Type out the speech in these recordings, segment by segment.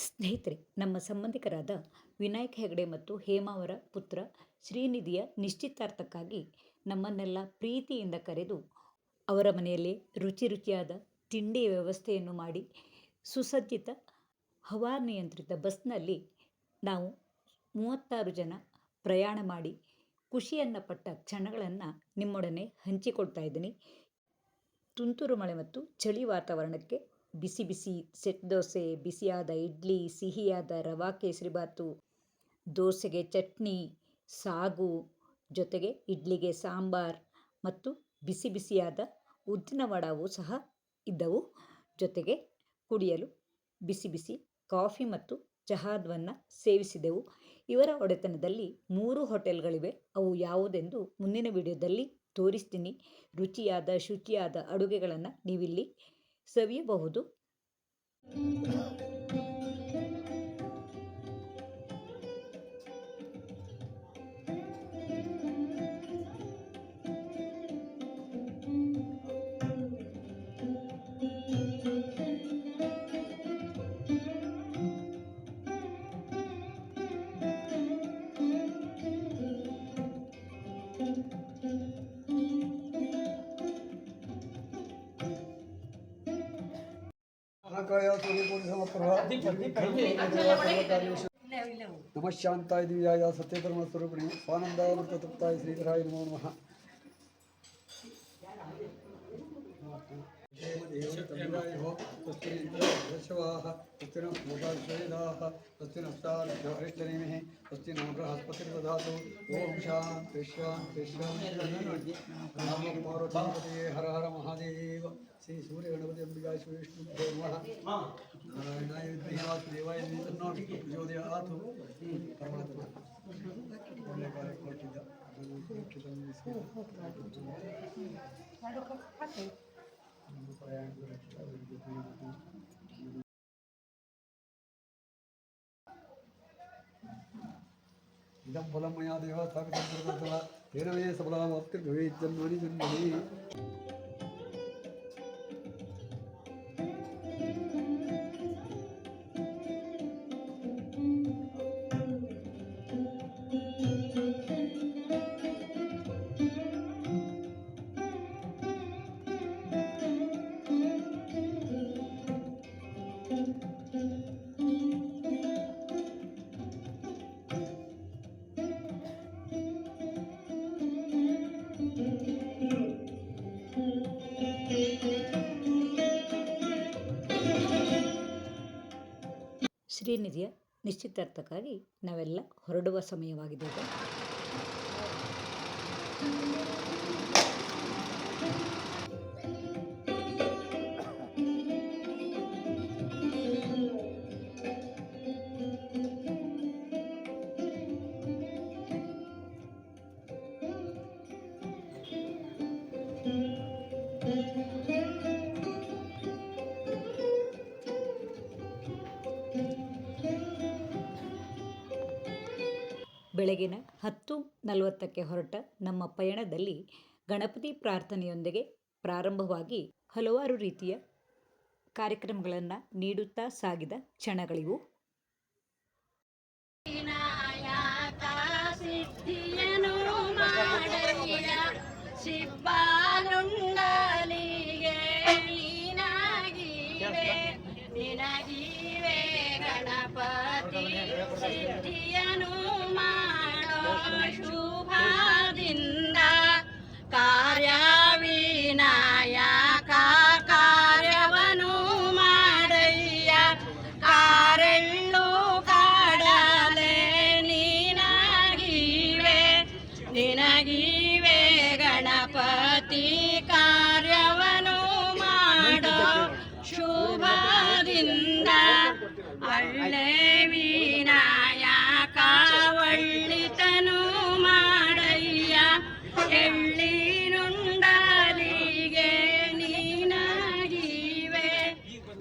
ಸ್ನೇಹಿತರೆ, ನಮ್ಮ ಸಂಬಂಧಿಕರಾದ ವಿನಾಯಕ್ ಹೆಗಡೆ ಮತ್ತು ಹೇಮಾ ಅವರ ಪುತ್ರ ಶ್ರೀನಿಧಿಯ ನಿಶ್ಚಿತಾರ್ಥಕ್ಕಾಗಿ ನಮ್ಮನ್ನೆಲ್ಲ ಪ್ರೀತಿಯಿಂದ ಕರೆದು ಅವರ ಮನೆಯಲ್ಲಿ ರುಚಿ ರುಚಿಯಾದ ತಿಂಡಿಯ ವ್ಯವಸ್ಥೆಯನ್ನು ಮಾಡಿ ಸುಸಜ್ಜಿತ ಹವಾನಿಯಂತ್ರಿತ ಬಸ್ನಲ್ಲಿ ನಾವು 36 ಜನ ಪ್ರಯಾಣ ಮಾಡಿ ಖುಷಿಯನ್ನು ಪಟ್ಟ ಕ್ಷಣಗಳನ್ನು ನಿಮ್ಮೊಡನೆ ಹಂಚಿಕೊಳ್ತಾ ಇದ್ದೀನಿ. ತುಂತುರು ಮಳೆ ಮತ್ತು ಚಳಿ ವಾತಾವರಣಕ್ಕೆ ಬಿಸಿ ಬಿಸಿ ಸೆಟ್ ದೋಸೆ, ಬಿಸಿಯಾದ ಇಡ್ಲಿ, ಸಿಹಿಯಾದ ರವಾ ಕೇಸರಿಬಾತು, ದೋಸೆಗೆ ಚಟ್ನಿ, ಸಾಗು, ಜೊತೆಗೆ ಇಡ್ಲಿಗೆ ಸಾಂಬಾರ್ ಮತ್ತು ಬಿಸಿ ಬಿಸಿಯಾದ ಉದ್ದಿನ ವಡಾವು ಸಹ ಇದ್ದವು. ಜೊತೆಗೆ ಕುಡಿಯಲು ಬಿಸಿ ಬಿಸಿ ಕಾಫಿ ಮತ್ತು ಚಹಾವನ್ನು ಸೇವಿಸಿದೆವು. ಇವರ ಒಡೆತನದಲ್ಲಿ 3 ಹೋಟೆಲ್ಗಳಿವೆ. ಅವು ಯಾವುದೆಂದು ಮುಂದಿನ ವಿಡಿಯೋದಲ್ಲಿ ತೋರಿಸ್ತೀನಿ. ರುಚಿಯಾದ ಶುಚಿಯಾದ ಅಡುಗೆಗಳನ್ನು ನೀವಿಲ್ಲಿ ಸವಿಯಬಹುದು. नमः शांताय दिव्याय सत्यधर्मस्वरूपिणे स्वानंदामृततृप्ताय श्रीधराय नमो नमः। स्वस्ति नमो बृहस्पतिर्दधातु। ओम शांति शांति शांति। पार्वती हर हर महादेव। श्री सूर्य गणपति अंबिका विष्णु नमः। नारायणाय विद्महे वासुदेवाय धीमहि प्रचोदयात्। परमात्मा ಒಳ್ಳೆ ಕಾರ್ಯ ಕೊಟ್ಟಿದ್ದ ಇದಂ ಫಲಂ ಮಯಾ ದೇವ ಸ್ಥಾಪಿತಃ ತೇನ ಮೇ ಸಫಲಮಾಪ್ತಿರ್ಭವೇತ್ ಜನ್ಮನಿ ಜನ್ಮನಿ। ಶ್ರೀನಿಧಿಯ ನಿಶ್ಚಿತಾರ್ಥಕ್ಕಾಗಿ ನಾವೆಲ್ಲ ಹೊರಡುವ ಸಮಯವಾಗಿದೆ. ಬೆಳಗಿನ 10:40ಕ್ಕೆ ಹೊರಟ ನಮ್ಮ ಪಯಣದಲ್ಲಿ ಗಣಪತಿ ಪ್ರಾರ್ಥನೆಯೊಂದಿಗೆ ಪ್ರಾರಂಭವಾಗಿ ಹಲವಾರು ರೀತಿಯ ಕಾರ್ಯಕ್ರಮಗಳನ್ನು ನೀಡುತ್ತಾ ಸಾಗಿದ ಕ್ಷಣಗಳಿವು. ಶುಭದಿಂದ ಕಾರ್ಯವಿನಾಯಕ ಕಾರ್ಯವನು ಮಾಡಯ್ಯ. ಕಾರೆಳ್ಳು ಕಾಡಲೆ ನಿನಗಿವೆ ಗಣಪತಿ ಕಾರ್ಯವನು ಮಾಡೋ ಶುಭದಿಂದ. ಅಳ್ಳೆ ವಿನಾಯಕ ಒಳ್ಳಿತನು ಮಾಡಯ್ಯ. ಎಳ್ಳಿನುಂಡಲಿಗೆ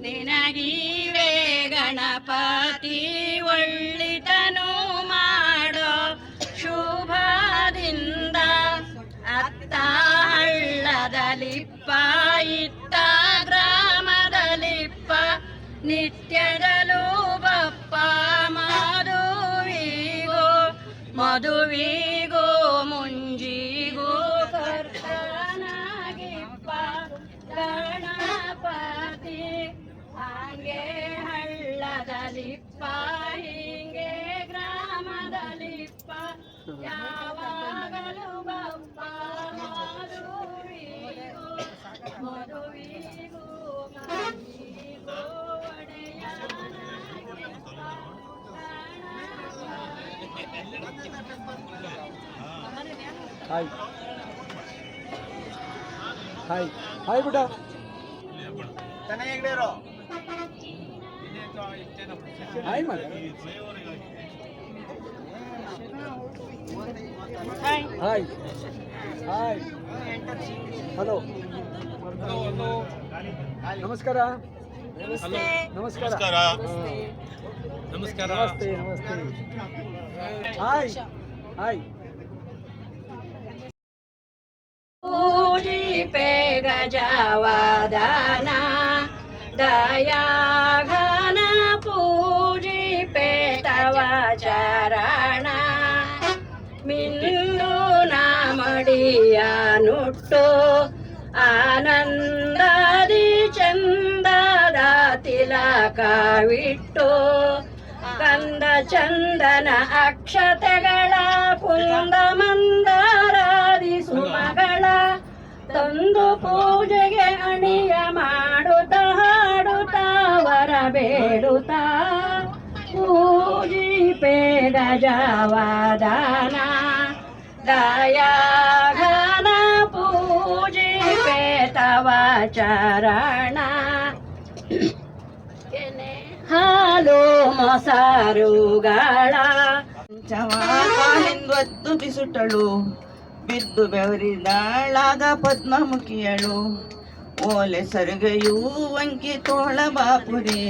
ನಿನಗಿವೆ ಗಣಪತಿ ಒಳ್ಳಿತನು ಮಾಡೋ ಶುಭದಿಂದ. ಅತ್ತ ಹಳ್ಳದಲಿಪ್ಪ ಇತ್ತ ಗ್ರಾಮದಲಿಪ್ಪ ನಿತ್ಯದಲು ಬಪ್ಪ ಮದುವಿಗೂ ಮುಂಜಿಗೂ ಕರ್ತನಾಗಿಪ್ಪ ಗಣಪತಿ ಹಾಗೆ ಹಳ್ಳದಲಿಪ್ಪ ಹಿಂಗೆ ಗ್ರಾಮದಲಿಪ್ಪ ಯಾವಾಗಲೂ ಬಪ್ಪ ಮದುವಿಗೂ ಮದುವಿಗೂ ಮಂಜಿಗೂ ಒಡೆಯನಾಗಿಪ್ಪ ಹಾಯ್ ಹಾಯ್ ಹಾಯ್ ಬಿಡ ಹಾಯ್ ಮಗ ಹಾಯ್ ಹಾಯ್ ಹಲೋ ನಮಸ್ಕಾರ ನಮಸ್ಕಾರ ನಮಸ್ತೆ ನಮಸ್ತೆ ಹಾಯ್ ಹಾಯ್ ಪೂಜಿಪೆ ಗಜವದನ ದಯಾಘನ ಪೂಜಿಪೆ ತವ ಚರಣ ಮಿಂದು ನಾಮಡಿಯ ನುಟ್ಟು ಆನಂದದಿ ಚಂದದ ತಿಲಕವಿಟ್ಟು ಕಂದ ಚಂದನ ಅಕ್ಷತೆಗಳ ಕುಂದ ಮಂದಾರಾದಿ ಸುಮಗಳ ತಂದು ಪೂಜೆಗೆ ಅಣಿಯ ಮಾಡುತ್ತಾ ಹಾಡುತ್ತಾ ವರ ಬೇಡುತ್ತಾ ಪೂಜಿಪೆ ಗಜವದನ ದಯಾಘನ ಪೂಜಿಪೆ ತವ ಚರಣ ಹಾಲು ಮೊಸರುಗಳ ಚವಾಕಾಲೆಂದೊತ್ತು ಬಿಸುಟಳು ಬಿದ್ದು ಬೆವರಿದಾಳಾಗ ಪದ್ಮಮುಖಿಯಳು ಓಲೆ ಸರುಗೆಯೂ ವಂಕಿ ತೋಳ ಬಾಪುರಿ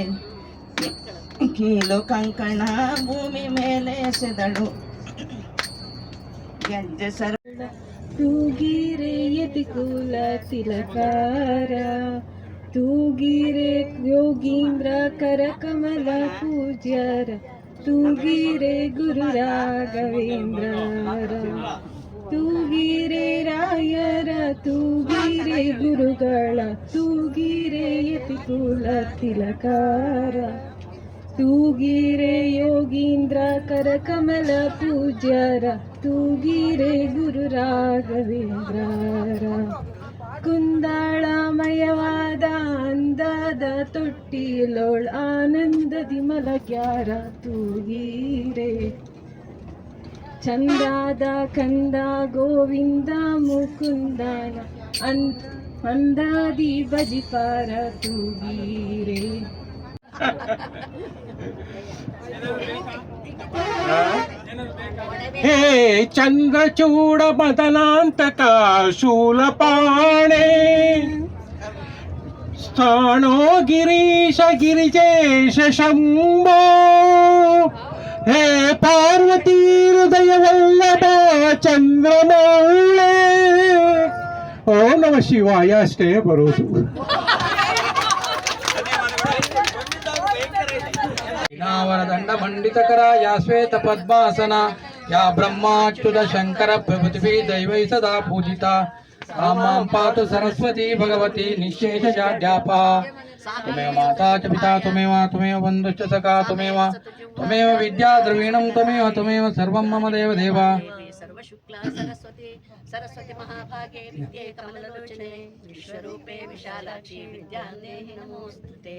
ಕೀಲು ಕಂಕಣ ಭೂಮಿ ಮೇಲೆ ಎಸೆದಳು ಗೆಜ್ಜೆ ಸರಳ ತೂಗಿರೆ ಯತಿಕುಲ ತಿಲಕಾರ ತೂಗಿರೆ ಯೋಗೀಂದ್ರ ಕರಕಮಲ ಪೂಜ್ಯರ ತೂಗಿರೆ ಗುರು ರಾಘವೇಂದ್ರರ ತೂಗಿರೆ ರಾಯರ ತೂಗಿರೆ ಗುರುಗಳ ತೂಗಿರೆ ಯತಿಕುಲ ತಿಲಕಾರ ತೂಗಿರೆ ಯೋಗೀಂದ್ರ ಕರಕಮಲ ಪೂಜ್ಯರ ತೂಗಿರೆ ಗುರು ರಾಘವೇಂದ್ರರ ಕುಂದಾಳಮಯವಾದ ಅಂದದ ತೊಟ್ಟಿಲೋಳ್ ಆನಂದದಿ ಮಲಗ್ಯಾರ ತೂಗಿರೆ ಚಂದಾದ ಕಂದ ಗೋವಿಂದ ಮುಕುಂದನ ಅಂದಾದಿ ಬಜಿಪಾರ ತೂಗಿರೆ ಹೇ ಚಂದ್ರಚೂಡ ಮದನಾಂತಕ ಶೂಲಪಾಣೆ ಸ್ಥಾಣೋ ಗಿರೀಶ ಗಿರಿಜೇಶ ಶಂಭೋ ಹೇ ಪಾರ್ವತಿ ಹೃದಯ ವಲ್ಲಭ ಚಂದ್ರಮೌಳೆ ಓ ನಮ ಶಿವಾಯ ಅಷ್ಟೇ ಬರೋದು. ದಂಡ ಮಂಡಿತಕರ ಯಾ ಶ್ವೇತ ಪದ್ಮಾಸನ ಯಾ ಬ್ರಹ್ಮಾಚ್ಯುತ ಶಂಕರ ಪ್ರಭೃತಿ ದೈವೈ ಸದಾ ಪೂಜಿತಾ ಮಾಂ ಪಾತು ಸರಸ್ವತಿ ಭಗವತಿ ನಿಶೇಷ ಜಾಡ್ಯಾಪ ತ್ವಮೇವ ಮಾತಾ ಚ ಪಿತಾ ತ್ವಮೇವ ಬಂಧುಶ್ಚ ಸಖಾ ತ್ವಮೇವ ವಿದ್ಯಾ ದ್ರವೀಣಂ ತ್ವಮೇವ ಸರ್ವಂ ಮಮ ದೇವ ದೇವ ಸರ್ವಶುಕ್ಲ ಸರಸ್ವತಿ ಸರಸ್ವತಿ ಮಹಾಭಾಗೆ ವಿದ್ಯೆ ಕಮಲಲೋಚನೆ ವಿಶ್ವರೂಪೇ ವಿಶಾಲಾಕ್ಷಿ ವಿದ್ಯಾನ್ನೇಹಿ ನಮೋಸ್ತುತೆ.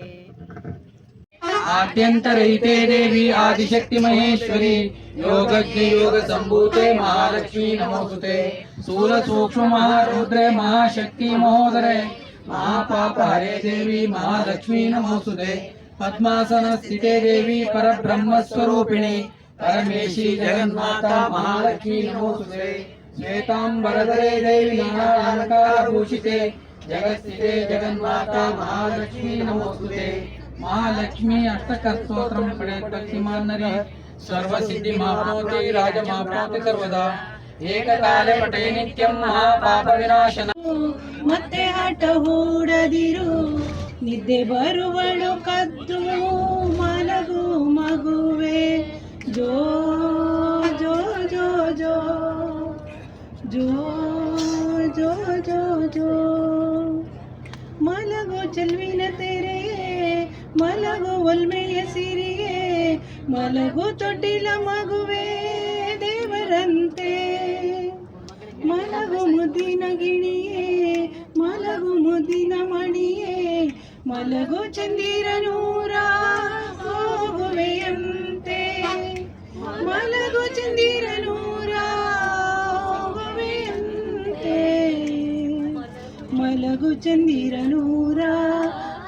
आद्यन्तरहिते देवी आदिशक्ति महेश्वरी योगज्ञ योग संभूते महालक्ष्मी नमोस्तुते स्थूल सूक्ष्म महारुद्रे महाशक्ति महोदरे महापाप हरे देवी महालक्ष्मी नमोस्तुते पद्मासन स्थिते देवी परब्रह्म स्वरूपिणी परमेशी जगन्माता महालक्ष्मी नमोस्तुते श्वेतांबरधरे देवी नानालंकार भूषिते जगत्स्थिते जगन्माता महालक्ष्मी नमोस्तुते महालक्ष्मी अष्टकर स्तोत्रम पठेत् भक्तिमान् नरः सर्वसिद्धि माप्नोति राजमाप्नोति सर्वदा ಏಕಕಾಲೆ ಪಠೇ ನಿತ್ಯಂ ಮಹಾಪಾಪ ವಿನಾಶನ. ಮತ್ತೆ ಹಠ ಹೂಡದಿರು ನಿದ್ದೆ ಬರುವಳು ಕದ್ದು ಮಲಗು ಮಗುವೆ ಜೋ ಜೋ ಜೋ ಮಲಗು ತೊಟ್ಟಿಲ ಮಗುವೆ ದೇವರಂತೆ, ಮಲಗು ಮುದ್ದಿನ ಗಿಣಿಯೇ, ಮಲಗು ಮುದ್ದಿನ ಮಣಿಯೇ, ಮಲಗು ಚಂದಿರ ನೂರ ಹೋಗುವೆಯಂತೆ, ಮಲಗು ಚಂದಿರ ನೂರ ಹೋಗುವೆಯಂತೆ, ಮಲಗು ಚಂದಿರ ನೂರ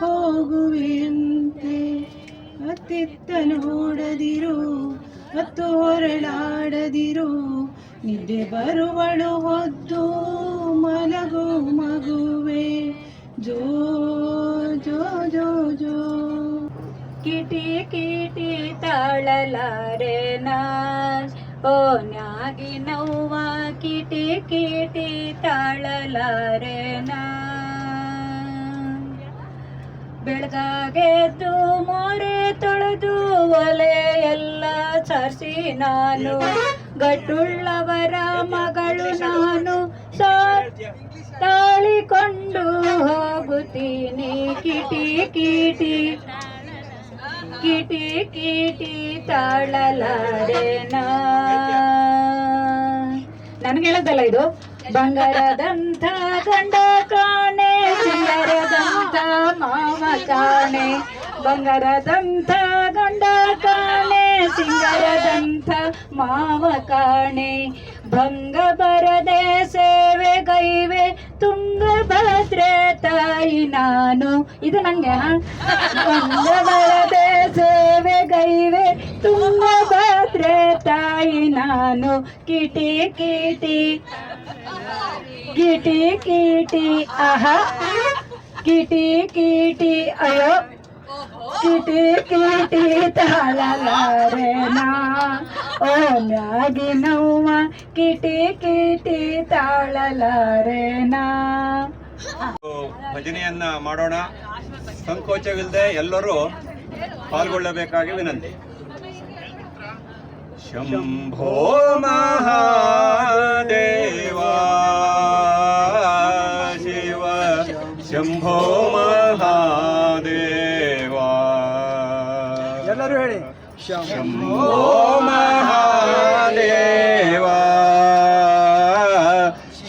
ಹೋಗುವೆಯಂತೆ. ಅತ್ತಿತ್ತ ನೋಡದಿರು, ಅತ್ತು ಹೊರಳಾಡದಿರು, ನಿದ್ದೆ ಬರುವಳು ಹೊದ್ದು ಮಲಗು ಮಗುವೆ, ಜೋ ಜೋ ಜೋ ಜೋ. ಕಿಟಿ ಕಿಟಿ ತಾಳಲಾರೆ ನಾ ಓನ್ಯಾಗಿ ನೋವ, ಕಿಟಿ ಕಿಟಿ ತಾಳಲಾರೆ ನಾ. ಬೆಳಗಾಗೆದ್ದು ಮೋರೆ ತೊಳೆದು ಒಲೆ ಎಲ್ಲ ಸಾರಿಸಿ ನಾನು, ಗಟ್ಟುಳ್ಳವರ ಮಗಳು ನಾನು, ತಾಳಿಕೊಂಡು ಹೋಗುತ್ತೀನಿ. ಕಿಟಿ ಕಿಟಿ ಕಿಟಿ ಕಿಟಿ ತಾಳಲಾರೆ ನಾ. ನನಗೆ ಹೇಳೋದಲ್ಲ ಇದು. ಬಂಗಾರದಂಥ ಗಂಡ ಕಾಣೆ, ಸಿಂಗಾರದಂಥ ಮಾವ ಕಾಣೆ, ಬಂಗಾರದಂಥ ಗಂಡ ಕಾಣೆ, ಸಿಂಗಾರದಂಥ ಮಾವ ಕಾಣೆ. ಭಂಗ ಬರದೆ ಸೇವೆಗೈವೆ ತುಂಗಭದ್ರೆ ತಾಯಿ ನಾನು. ಇದು ನಂಗೆ ಭಂಗ ಬರದೆ ಸೇವೆಗೈವೆ ತುಂಗಭದ್ರೆ ತಾಯಿ ನಾನು. ಕಿಟಿ ಕಿಟಿ ಕಿಟಿ ಕಿಟಿ ಆಹಾ, ಕಿಟಿ ಕಿಟಿ ಅಯ್ಯೋ, ಕಿಟಿ ಕಿಟಿ ತಾಳಲಾರೆ ನಾ ಓ ಮ್ಯಾಗಿ ನೋವ, ಕಿಟಿ ಕಿಟಿ ತಾಳಲಾರೆ ನಾ. ಭಜನೆಯನ್ನ ಮಾಡೋಣ. ಸಂಕೋಚವಿಲ್ಲದೆ ಎಲ್ಲರೂ ಪಾಲ್ಗೊಳ್ಳಬೇಕಾಗಿ ವಿನಂತಿ. ಶಂಭೋ ಮಹಾದೇವ ಶಿವ, ಶಂಭೋ ಮಹಾದೇವ. ಎಲ್ಲರೂ ಹೇಳಿ ಶಂಭೋ ಮಹಾದೇವ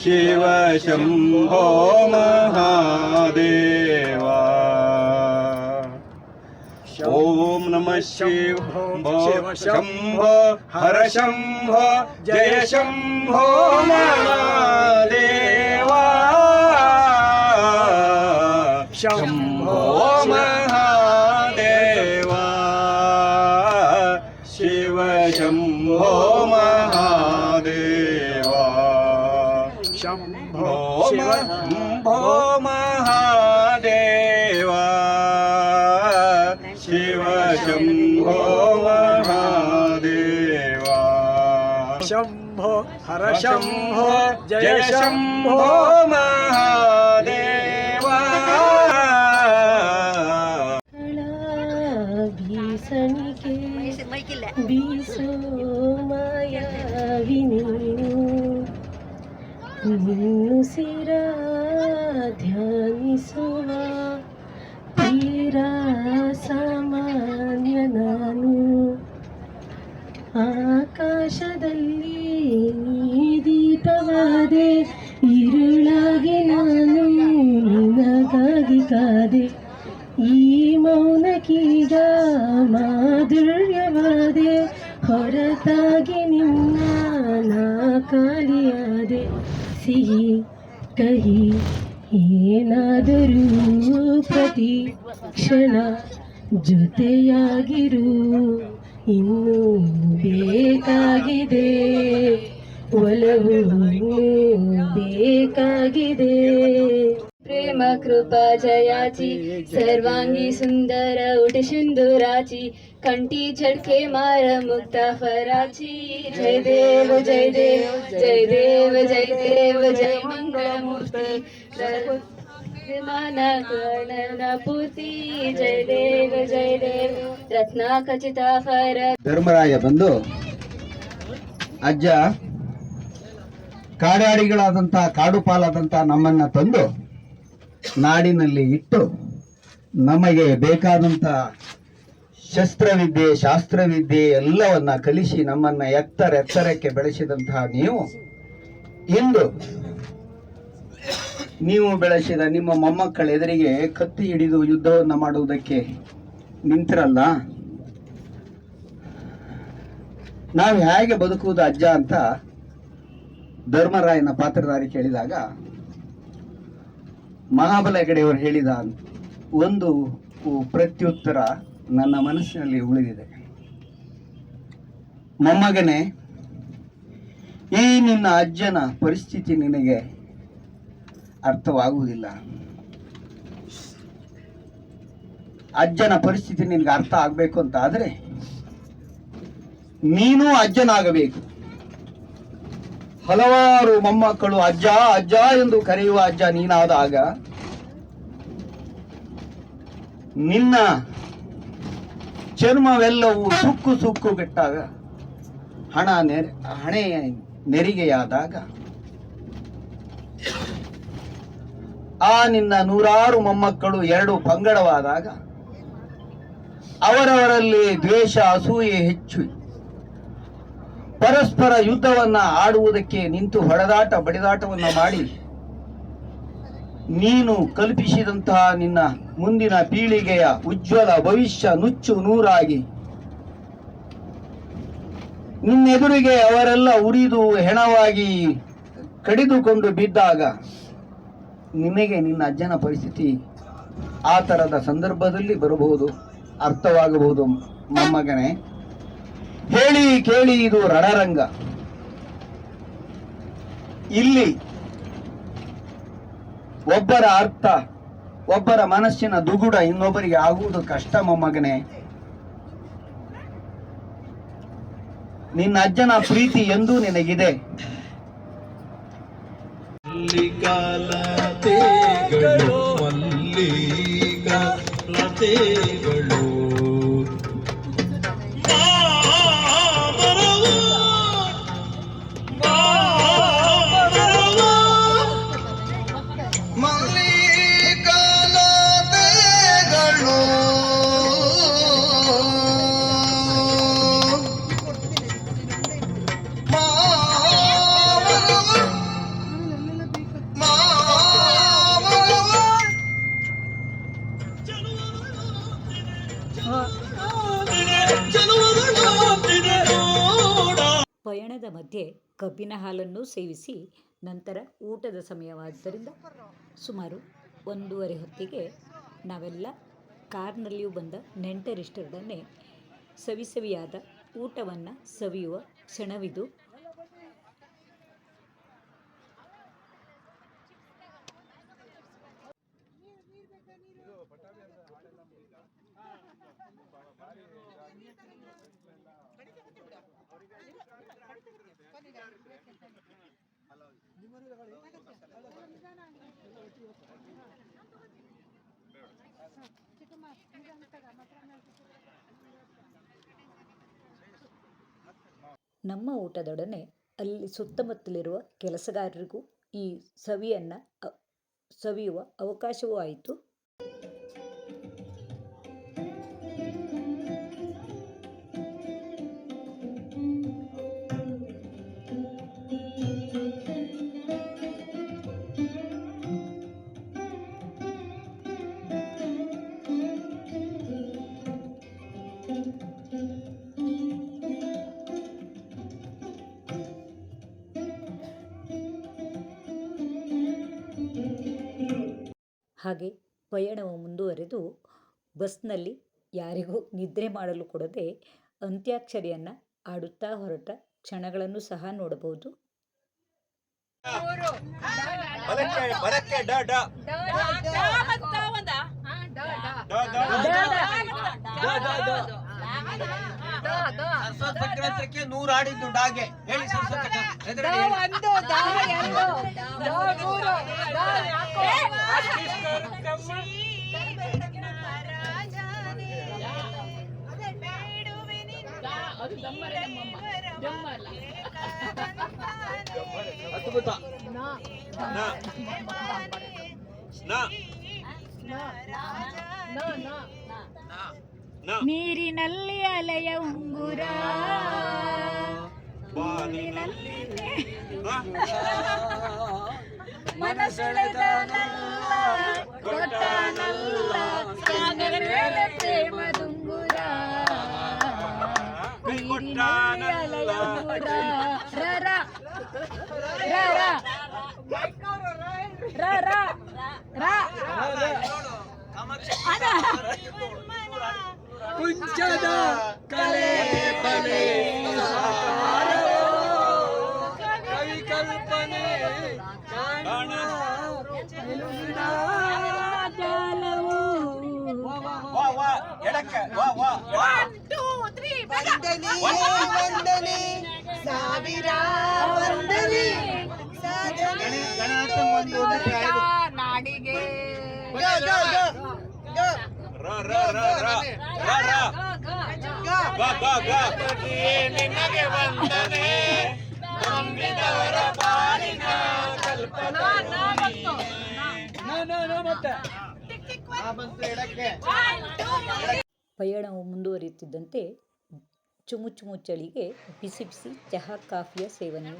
ಶಿವ, ಶಂಭೋ ಮಹಾದೇವ. ಓಂ ನಮಃ ಶಿವೋ ಶಂಭೋ ಹರ ಶಂಭೋ ಜಯ ಶಂಭೋ ಮಹಾದೇವ. ಶಂಭೋ ಮಹಾದೇವ ಶಿವ, ಶಂಭೋ ಮಹಾದೇವ. ಶಂಭೋ ಶಂಭೋ ಮಹಾದೇವ ಶಿವ, ಶಂಭೋ ಮಹಾದೇವ. ಶಂಭೋ ಹರ ಶಂಭೋ ಜಯ ಶಂಭೋ ಮಹಾದೇವ. ಬೀಸಣಿಗೆ ಬೀಸೋ ಮಾಯಾವಿನಿ, ನಿನ್ನು ಸಿರ ಧ್ಯಾನಿಸುವ ತೀರಾ ಸಾಮಾನ್ಯ ನಾನು. ಆಕಾಶದಲ್ಲಿ ನೀ ದೀಪವಾದೆ, ഇരുളാಗಿ ನಾನು ನಿನಗಾಗಿ ಕಾದೆ. ಈ ಮೌನಕ್ಕೀಗ ಮಾಧುರ್ಯವಾದೆ, ಹೊರತಾಗಿ ನಿನ್ನ ನಾ ಖಾಲಿಯಾದೆ. ಸಿಹಿ ಕಹಿ ಏನಾದರೂ ಪ್ರತಿ ಕ್ಷಣ ಜೊತೆಯಾಗಿರು, ಇನ್ನೂ ಬೇಕಾಗಿದೆ ಒಲವು ಬೇಕಾಗಿದೆ. प्रेम कृपा जयाची सर्वांगी सुंदर उठ सिंदुराची, कंठी झटके मार मुक्ता फराची. जय देव जय देव जय देव जय देव जय मंगलमूर्ती, माना पूर्ति. जय देव रत्ना खचिता फर. ಧರ್ಮರಾಯ ಬಂದು ಅಜ್ಜ ಕಾಡಾಡಿಗಳಾದಂಥ ಕಾಡು ಪಾಲಾದಂಥ ನಮ್ಮನ್ನ ತಂದು ನಾಡಿನಲ್ಲಿ ಇಟ್ಟು ನಮಗೆ ಬೇಕಾದಂಥ ಶಸ್ತ್ರವಿದ್ಯೆ ಶಾಸ್ತ್ರವಿದ್ಯೆ ಎಲ್ಲವನ್ನ ಕಲಿಸಿ ನಮ್ಮನ್ನ ಎತ್ತರಕ್ಕೆ ಬೆಳೆಸಿದಂತಹ ನೀವು ಇಂದು ನೀವು ಬೆಳೆಸಿದ ನಿಮ್ಮ ಮೊಮ್ಮಕ್ಕಳ ಎದುರಿಗೆ ಕತ್ತಿ ಹಿಡಿದು ಯುದ್ಧವನ್ನ ಮಾಡುವುದಕ್ಕೆ ನಿಂತಿರಲ್ಲ. ನಾವು ಹೇಗೆ ಬದುಕುವುದು ಅಜ್ಜ ಅಂತ ಧರ್ಮರಾಯನ ಪಾತ್ರಧಾರಿ ಕೇಳಿದಾಗ ಮಹಾಬಲ ಹೆಗಡೆಯವರು ಹೇಳಿದ ಒಂದು ಪ್ರತ್ಯುತ್ತರ ನನ್ನ ಮನಸ್ಸಿನಲ್ಲಿ ಉಳಿದಿದೆ. ಮೊಮ್ಮಗನೇ, ಈ ನಿನ್ನ ಅಜ್ಜನ ಪರಿಸ್ಥಿತಿ ನಿನಗೆ ಅರ್ಥವಾಗುವುದಿಲ್ಲ. ಅಜ್ಜನ ಪರಿಸ್ಥಿತಿ ನಿನಗೆ ಅರ್ಥ ಆಗಬೇಕು ಅಂತ ಆದ್ರೆ ನೀನು ಅಜ್ಜನಾಗಬೇಕು. ಹಲವಾರು ಮೊಮ್ಮಕ್ಕಳು ಅಜ್ಜ ಅಜ್ಜ ಎಂದು ಕರೆಯುವ ಅಜ್ಜ ನೀನಾದಾಗ ನಿನ್ನ ಚರ್ಮವೆಲ್ಲವೂ ಸುಕ್ಕು ಬಿಟ್ಟಾಗ ಹಣೆ ನೆರಿಗೆಯಾದಾಗ ಆ ನಿನ್ನ ನೂರಾರು ಮೊಮ್ಮಕ್ಕಳು ಎರಡು ಪಂಗಡವಾದಾಗ ಅವರವರಲ್ಲಿ ದ್ವೇಷ ಅಸೂಯೆ ಹೆಚ್ಚು ಪರಸ್ಪರ ಯುದ್ಧವನ್ನ ಆಡುವುದಕ್ಕೆ ನಿಂತು ಹೊಡೆದಾಟ ಬಡಿದಾಟವನ್ನ ಮಾಡಿ ನೀನು ಕಲ್ಪಿಸಿದಂತಹ ನಿನ್ನ ಮುಂದಿನ ಪೀಳಿಗೆಯ ಉಜ್ವಲ ಭವಿಷ್ಯ ನುಚ್ಚು ನೂರಾಗಿ ನಿನ್ನೆದುರಿಗೆ ಅವರೆಲ್ಲ ಉರಿದು ಹೆಣವಾಗಿ ಕಡಿದುಕೊಂಡು ಬಿದ್ದಾಗ ನಿನಗೆ ನಿನ್ನ ಅಜ್ಜನ ಪರಿಸ್ಥಿತಿ ಆ ತರದ ಸಂದರ್ಭದಲ್ಲಿ ಬರಬಹುದು, ಅರ್ಥವಾಗಬಹುದು. ಮೊಮ್ಮಗನೇ, ಹೇಳಿ ಕೇಳಿ ಇದು ರಣರಂಗ. ಇಲ್ಲಿ ಒಬ್ಬರ ಅರ್ಥ, ಒಬ್ಬರ ಮನಸ್ಸಿನ ದುಗುಡ ಇನ್ನೊಬ್ಬರಿಗೆ ಆಗುವುದು ಕಷ್ಟ. ಮೊಮ್ಮಗನೇ, ನಿನ್ನ ಅಜ್ಜನ ಪ್ರೀತಿ ಎಂದೂ ನಿನಗಿದೆ. ಪಯಣದ ಮಧ್ಯೆ ಕಬ್ಬಿನ ಹಾಲನ್ನು ಸೇವಿಸಿ ನಂತರ ಊಟದ ಸಮಯವಾದ್ದರಿಂದ ಸುಮಾರು 1:30 ಹೊತ್ತಿಗೆ ನಾವೆಲ್ಲ ಕಾರ್ನಲ್ಲಿಯೂ ಬಂದ ನೆಂಟರಿಷ್ಟರೊಡನೆ ಸವಿಯಾದ ಊಟವನ್ನು ಸವಿಯುವ ಕ್ಷಣವಿದು. ನಮ್ಮ ಊಟದೊಡನೆ ಅಲ್ಲಿ ಸುತ್ತಮುತ್ತಲಿರುವ ಕೆಲಸಗಾರರಿಗೂ ಈ ಸವಿಯನ್ನು ಸವಿಯುವ ಅವಕಾಶವೂ ಆಯಿತು. ಹಾಗೆ ಪಯಣವು ಮುಂದುವರೆದು ಬಸ್ನಲ್ಲಿ ಯಾರಿಗೂ ನಿದ್ರೆ ಮಾಡಲು ಕೊಡದೆ ಅಂತ್ಯಾಕ್ಷರಿಯನ್ನು ಆಡುತ್ತಾ ಹೊರಟ ಕ್ಷಣಗಳನ್ನು ಸಹ ನೋಡಬಹುದು. ನೂರಾಡಿದ್ದು ಡಾಗೆ ಹೇಳಿ ಅದ್ಭುತ. ನೀರಿನಲ್ಲಿ ಅಲೆಯ ಉಂಗುರ ಮನಸೆಳೆದನಲ್ಲ ಕೊಟ್ಟನಲ್ಲ ಪ್ರೇಮದುಂಗುರ ನೀರಿನಲ್ಲಿ ಅಲೆಯ ಉಂಗುರ ರರ ರರ ರರ ಕುಂಚದ ಕಲೆ ಬಲೆ ಕವಿ ಕಲ್ಪನೆ ವಂದನೆ ಸಾವಿರ ವಂದನೆ ನಾಡಿಗೆ ನಿನಗೆ ವಂದನೆ ನಂಬಿದವರ ಪಾಲಿನ ಕಲ್ಪನಾ ಪಯಣವು ಮುಂದುವರಿಯುತ್ತಿದ್ದಂತೆ ಚುಮು ಚುಮು ಚಳಿಗೆ ಬಿಸಿ ಬಿಸಿ ಚಹಾ ಕಾಫಿಯ ಸೇವನೆಯು.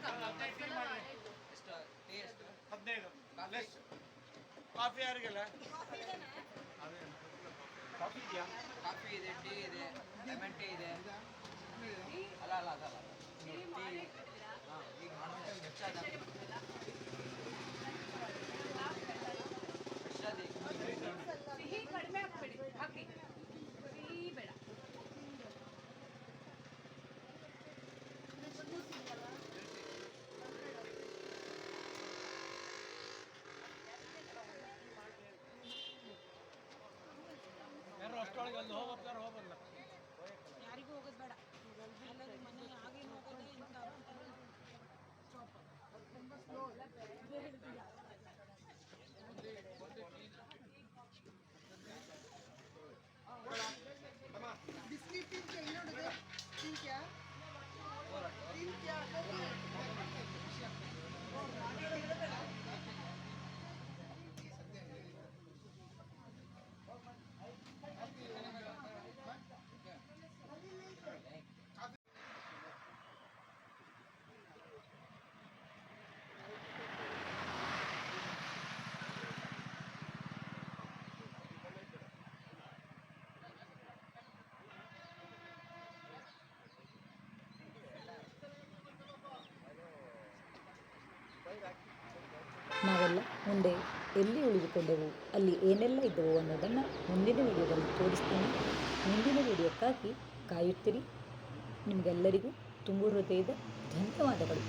ನಾವೆಲ್ಲ ಮುಂದೆ ಎಲ್ಲಿ ಉಳಿದುಕೊಂಡೆವು, ಅಲ್ಲಿ ಏನೆಲ್ಲ ಇದ್ದವು ಅನ್ನೋದನ್ನು ಮುಂದಿನ ವಿಡಿಯೋದಲ್ಲಿ ತೋರಿಸ್ತೀನಿ. ಮುಂದಿನ ವಿಡಿಯೋಕ್ಕಾಗಿ ಕಾಯುತ್ತೀರಿ. ನಿಮಗೆಲ್ಲರಿಗೂ ತುಂಬು ಹೃದಯದ ಧನ್ಯವಾದಗಳು.